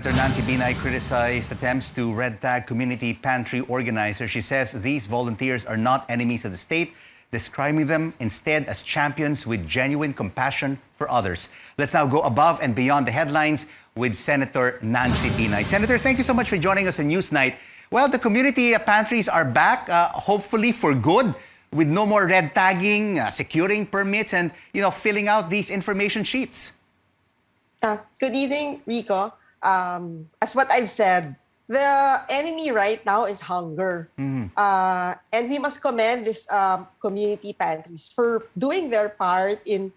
Senator Nancy Binay criticized attempts to red tag community pantry organizers. She says these volunteers are not enemies of the state, describing them instead as champions with genuine compassion for others. Let's now go above and beyond the headlines with Senator Nancy Binay. Senator, thank you so much for joining us on Newsnight. Well, the community pantries are back, hopefully for good, with no more red tagging, securing permits, and filling out these information sheets. Good evening, Rico. As what I've said, the enemy right now is hunger. And we must commend these community pantries for doing their part in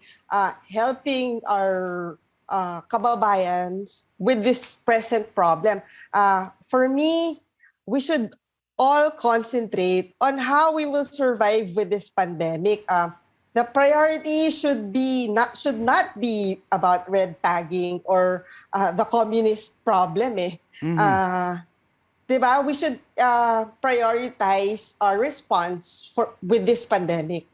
helping our kababayans with this present problem. For me, we should all concentrate on how we will survive with this pandemic. The priority should not be about red tagging or the communist problem. Diba? We should prioritize our response with this pandemic.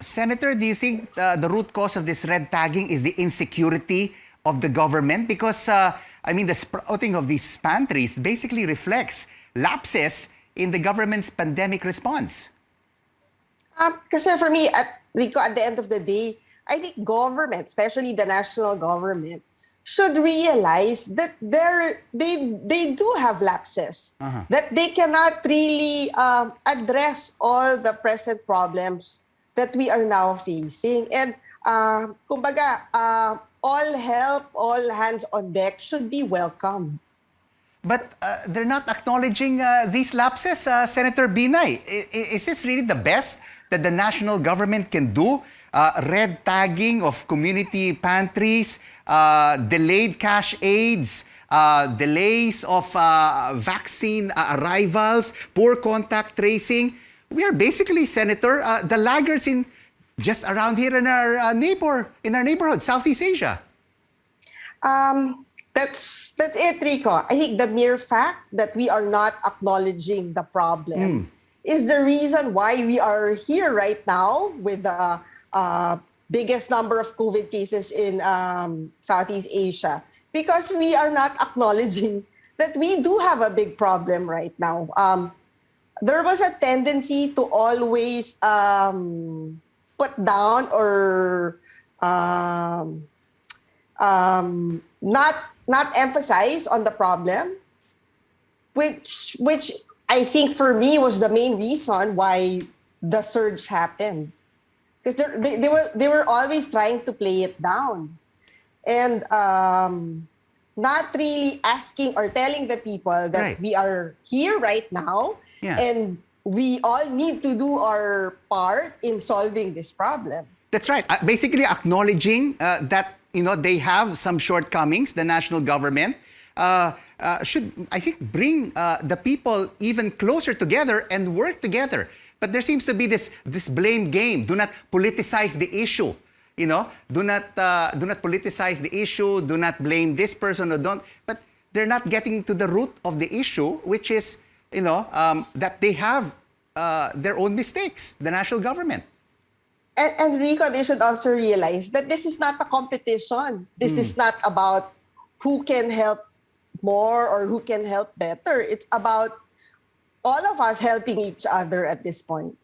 Senator, do you think the root cause of this red tagging is the insecurity of the government? Because, the sprouting of these pantries basically reflects lapses in the government's pandemic response. Kasi for me, Rico, at the end of the day, I think government, especially the national government, should realize that they do have lapses, that they cannot really address all the present problems that we are now facing. And kumbaga, all help, all hands on deck should be welcome. But they're not acknowledging these lapses, Senator Binay. Is this really the best that the national government can do? Red tagging of community pantries, delayed cash aids, delays of vaccine arrivals, poor contact tracing. We are basically, Senator, the laggards in just around here in our neighborhood, Southeast Asia. That's it, Rico. I think the mere fact that we are not acknowledging the problem is the reason why we are here right now with the biggest number of COVID cases in Southeast Asia, because we are not acknowledging that we do have a big problem right now. There was a tendency to always put down or not emphasize on the problem, which I think for me was the main reason why the surge happened. Because they were always trying to play it down and not really asking or telling the people that we are here right now and we all need to do our part in solving this problem. That's right. Basically acknowledging that they have some shortcomings. The national government should, I think, bring the people even closer together and work together. But there seems to be this blame game. Do not politicize the issue. Do not politicize the issue. Do not blame this person or don't. But they're not getting to the root of the issue, which is that they have their own mistakes. The national government. And Rico, they should also realize that this is not a competition. This is not about who can help more or who can help better. It's about all of us helping each other at this point.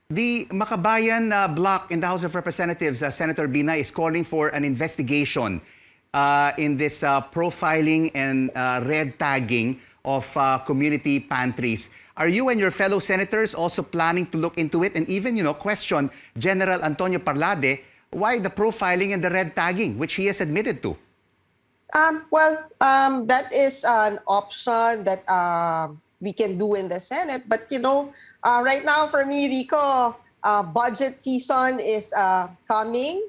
The Makabayan bloc in the House of Representatives, Senator Binay, is calling for an investigation in this profiling and red tagging of community pantries. Are you and your fellow senators also planning to look into it and even, question General Antonio Parlade why the profiling and the red tagging, which he has admitted to? That is an option that we can do in the Senate. But, right now for me, Rico, budget season is coming.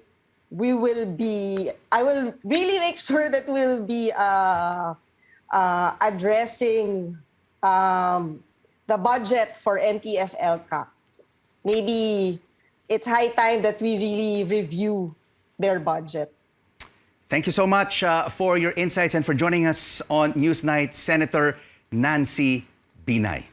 I will really make sure that we'll be addressing the budget for NTF-LCAC. Maybe it's high time that we really review their budget. Thank you so much for your insights and for joining us on Newsnight, Senator Nancy Binay.